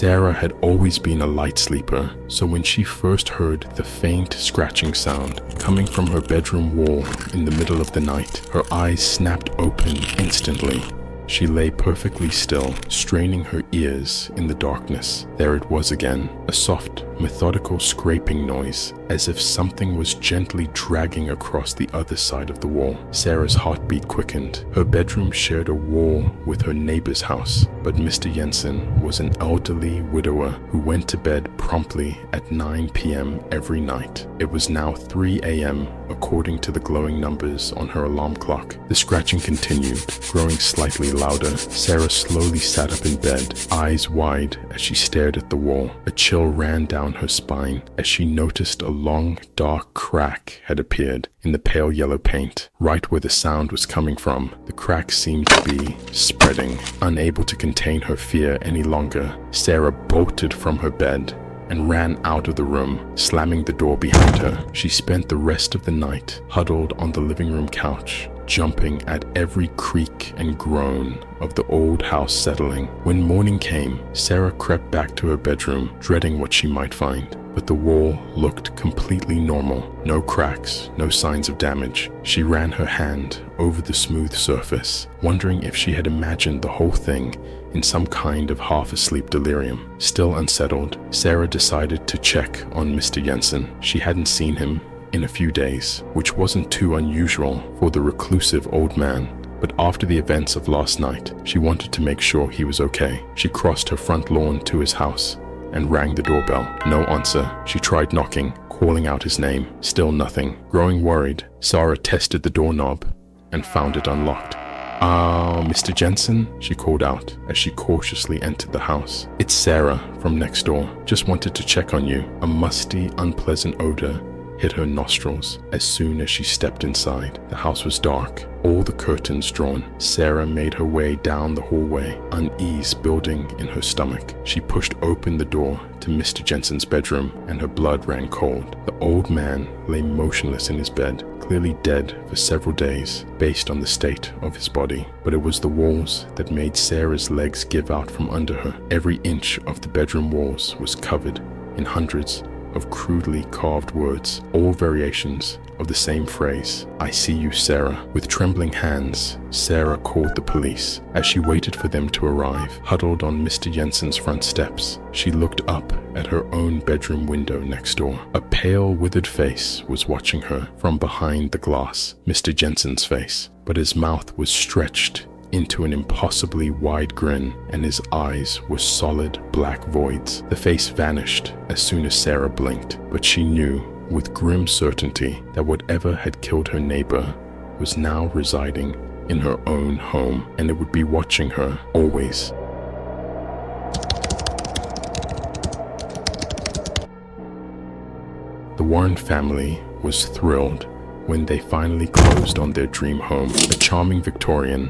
Sarah had always been a light sleeper, so when she first heard the faint scratching sound coming from her bedroom wall in the middle of the night, her eyes snapped open instantly. She lay perfectly still, straining her ears in the darkness. There it was again, a soft, methodical scraping noise, as if something was gently dragging across the other side of the wall. Sarah's heartbeat quickened. Her bedroom shared a wall with her neighbor's house, but Mr. Jensen was an elderly widower who went to bed promptly at 9 p.m. every night. It was now 3 a.m. according to the glowing numbers on her alarm clock. The scratching continued, growing slightly louder. Sarah slowly sat up in bed, eyes wide as she stared at the wall. A chill ran down her spine as she noticed a long, dark crack had appeared in the pale yellow paint. Right where the sound was coming from, the crack seemed to be spreading. Unable to contain her fear any longer, Sarah bolted from her bed and ran out of the room, slamming the door behind her. She spent the rest of the night huddled on the living room couch, jumping at every creak and groan of the old house settling. When morning came, Sarah crept back to her bedroom, dreading what she might find. But the wall looked completely normal. No cracks, no signs of damage. She ran her hand over the smooth surface, wondering if she had imagined the whole thing in some kind of half-asleep delirium. Still unsettled, Sarah decided to check on Mr. Jensen. She hadn't seen him in a few days, which wasn't too unusual for the reclusive old man. But after the events of last night, she wanted to make sure he was okay. She crossed her front lawn to his house and rang the doorbell. No answer. She tried knocking, calling out his name. Still nothing. Growing worried, Sarah tested the doorknob and found it unlocked. Mr. Jensen, she called out as she cautiously entered the house. It's Sarah from next door. Just wanted to check on you. A musty, unpleasant odor hit her nostrils as soon as she stepped inside. The house was dark, all the curtains drawn. Sarah made her way down the hallway, unease building in her stomach. She pushed open the door to Mr. Jensen's bedroom, and her blood ran cold. The old man lay motionless in his bed, clearly dead for several days based on the state of his body. But it was the walls that made Sarah's legs give out from under her. Every inch of the bedroom walls was covered in hundreds of crudely carved words, all variations of the same phrase, "I see you, Sarah." With trembling hands, Sarah called the police. As she waited for them to arrive, huddled on Mr. Jensen's front steps, she looked up at her own bedroom window next door. A pale, withered face was watching her from behind the glass, Mr. Jensen's face, but his mouth was stretched into an impossibly wide grin, and his eyes were solid black voids. The face vanished as soon as Sarah blinked, but she knew with grim certainty that whatever had killed her neighbor was now residing in her own home, and it would be watching her always. The Warren family was thrilled when they finally closed on their dream home, a charming Victorian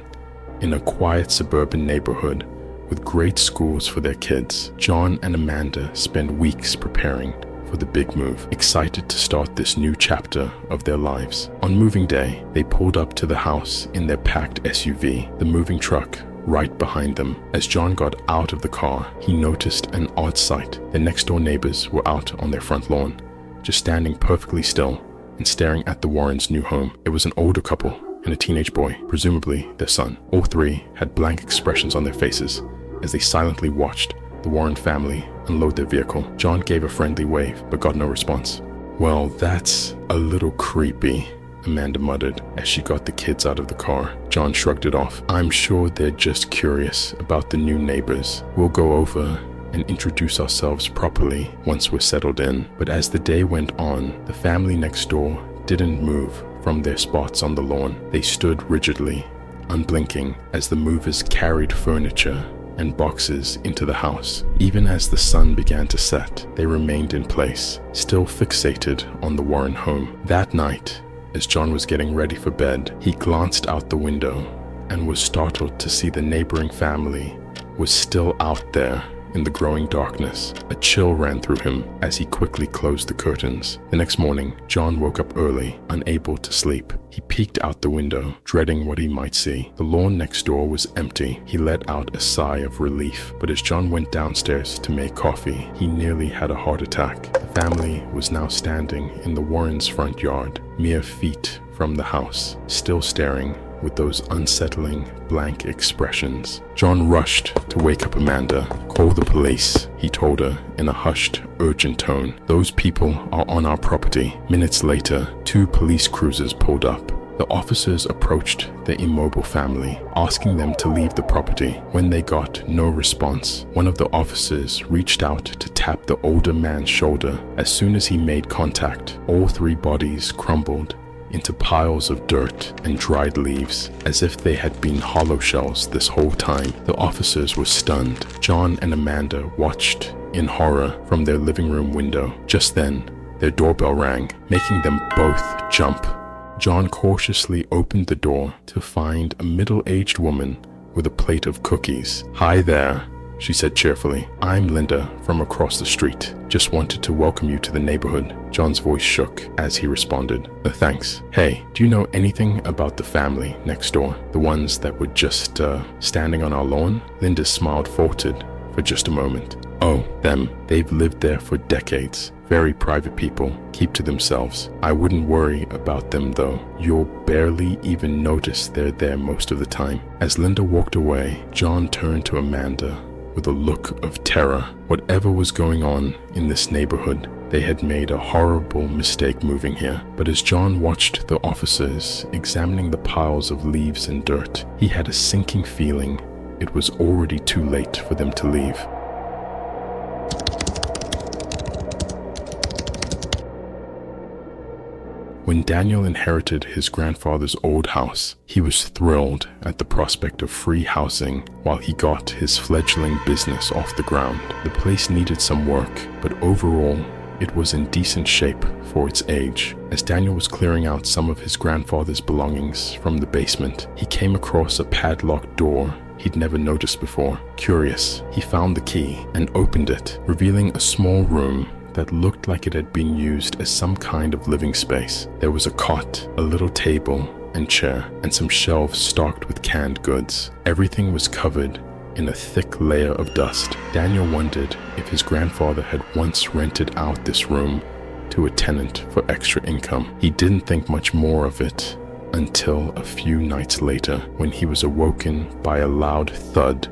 in a quiet suburban neighborhood with great schools for their kids. John and Amanda spent weeks preparing for the big move, excited to start this new chapter of their lives. On moving day, they pulled up to the house in their packed SUV, the moving truck right behind them. As John got out of the car, he noticed an odd sight. The next door neighbors were out on their front lawn, just standing perfectly still and staring at the Warrens' new home. It was an older couple and a teenage boy, presumably their son. All three had blank expressions on their faces as they silently watched the Warren family unload their vehicle. John gave a friendly wave, but got no response. "Well, that's a little creepy," Amanda muttered as she got the kids out of the car. John shrugged it off. "I'm sure they're just curious about the new neighbors. We'll go over and introduce ourselves properly once we're settled in." But as the day went on, the family next door didn't move from their spots on the lawn. They stood rigidly, unblinking, as the movers carried furniture and boxes into the house. Even as the sun began to set, they remained in place, still fixated on the Warren home. That night, as John was getting ready for bed, he glanced out the window and was startled to see the neighboring family was still out there in the growing darkness. A chill ran through him as he quickly closed the curtains. The next morning, John woke up early, unable to sleep. He peeked out the window, dreading what he might see. The lawn next door was empty. He let out a sigh of relief, but as John went downstairs to make coffee, he nearly had a heart attack. The family was now standing in the Warrens' front yard, mere feet from the house, still staring with those unsettling, blank expressions. John rushed to wake up Amanda. "Call the police," he told her in a hushed, urgent tone. "Those people are on our property." Minutes later, 2 police cruisers pulled up. The officers approached the immobile family, asking them to leave the property. When they got no response, one of the officers reached out to tap the older man's shoulder. As soon as he made contact, all 3 bodies crumbled into piles of dirt and dried leaves, as if they had been hollow shells this whole time. The officers were stunned. John and Amanda watched in horror from their living room window. Just then, their doorbell rang, making them both jump. John cautiously opened the door to find a middle-aged woman with a plate of cookies. "Hi there," she said cheerfully. "I'm Linda from across the street. Just wanted to welcome you to the neighborhood." John's voice shook as he responded. Thanks. Hey, do you know anything about the family next door? The ones that were just standing on our lawn?" Linda's smile faltered for just a moment. "Oh, them. They've lived there for decades. Very private people, keep to themselves. I wouldn't worry about them though. You'll barely even notice they're there most of the time." As Linda walked away, John turned to Amanda with a look of terror. Whatever was going on in this neighborhood, they had made a horrible mistake moving here. But as John watched the officers examining the piles of leaves and dirt, he had a sinking feeling it was already too late for them to leave. When Daniel inherited his grandfather's old house, he was thrilled at the prospect of free housing while he got his fledgling business off the ground. The place needed some work, but overall, it was in decent shape for its age. As Daniel was clearing out some of his grandfather's belongings from the basement, he came across a padlocked door he'd never noticed before. Curious, he found the key and opened it, revealing a small room that looked like it had been used as some kind of living space. There was a cot, a little table and chair, and some shelves stocked with canned goods. Everything was covered in a thick layer of dust. Daniel wondered if his grandfather had once rented out this room to a tenant for extra income. He didn't think much more of it until a few nights later, when he was awoken by a loud thud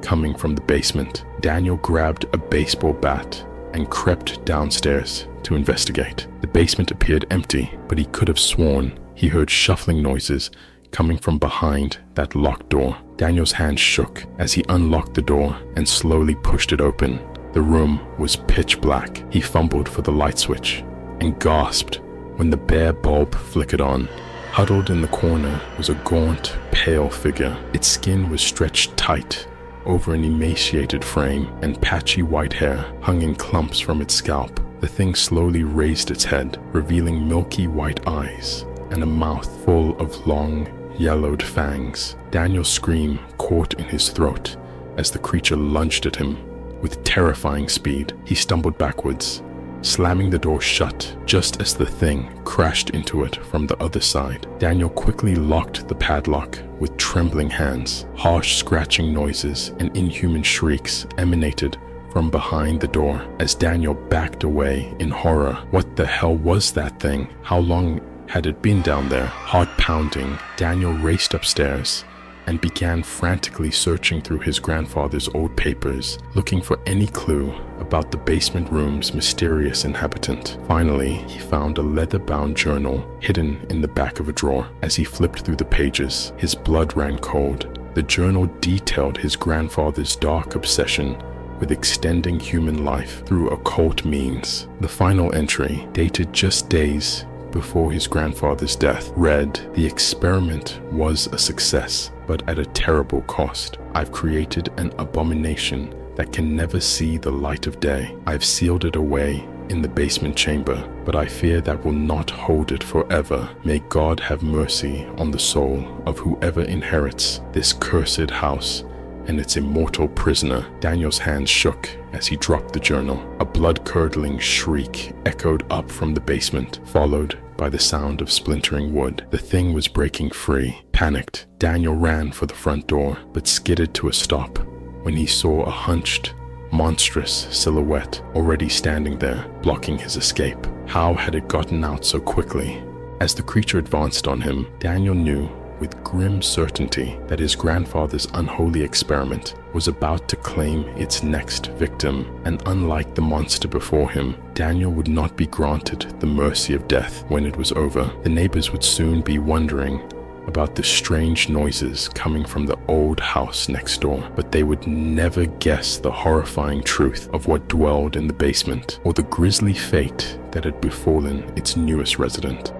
coming from the basement. Daniel grabbed a baseball bat and crept downstairs to investigate. The basement appeared empty, but he could have sworn he heard shuffling noises coming from behind that locked door. Daniel's hand shook as he unlocked the door and slowly pushed it open. The room was pitch black. He fumbled for the light switch and gasped when the bare bulb flickered on. Huddled in the corner was a gaunt, pale figure. Its skin was stretched tight over an emaciated frame, and patchy white hair hung in clumps from its scalp. The thing slowly raised its head, revealing milky white eyes and a mouth full of long, yellowed fangs. Daniel's scream caught in his throat as the creature lunged at him with terrifying speed. He stumbled backwards, slamming the door shut just as the thing crashed into it from the other side. Daniel quickly locked the padlock with trembling hands. Harsh scratching noises and inhuman shrieks emanated from behind the door as Daniel backed away in horror. What the hell was that thing? How long had it been down there? Heart pounding, Daniel raced upstairs and began frantically searching through his grandfather's old papers, looking for any clue about the basement room's mysterious inhabitant. Finally, he found a leather-bound journal hidden in the back of a drawer. As he flipped through the pages, his blood ran cold. The journal detailed his grandfather's dark obsession with extending human life through occult means. The final entry, dated just days before his grandfather's death, read, "The experiment was a success, but at a terrible cost. I've created an abomination that can never see the light of day. I've sealed it away in the basement chamber, but I fear that will not hold it forever. May God have mercy on the soul of whoever inherits this cursed house and its immortal prisoner. Daniel's hands shook as he dropped the journal. A blood-curdling shriek echoed up from the basement, followed by the sound of splintering wood. The thing was breaking free. Panicked, Daniel ran for the front door, but skidded to a stop when he saw a hunched, monstrous silhouette already standing there, blocking his escape. How had it gotten out so quickly? As the creature advanced on him, Daniel knew with grim certainty that his grandfather's unholy experiment was about to claim its next victim, and unlike the monster before him, Daniel would not be granted the mercy of death when it was over. The neighbors would soon be wondering about the strange noises coming from the old house next door, but they would never guess the horrifying truth of what dwelled in the basement, or the grisly fate that had befallen its newest resident.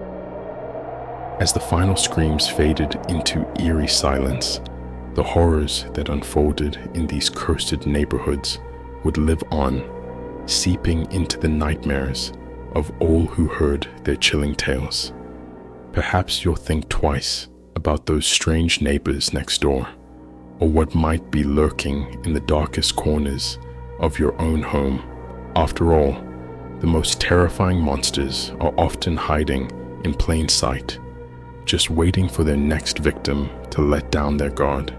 As the final screams faded into eerie silence, the horrors that unfolded in these cursed neighborhoods would live on, seeping into the nightmares of all who heard their chilling tales. Perhaps you'll think twice about those strange neighbors next door, or what might be lurking in the darkest corners of your own home. After all, the most terrifying monsters are often hiding in plain sight, just waiting for their next victim to let down their guard.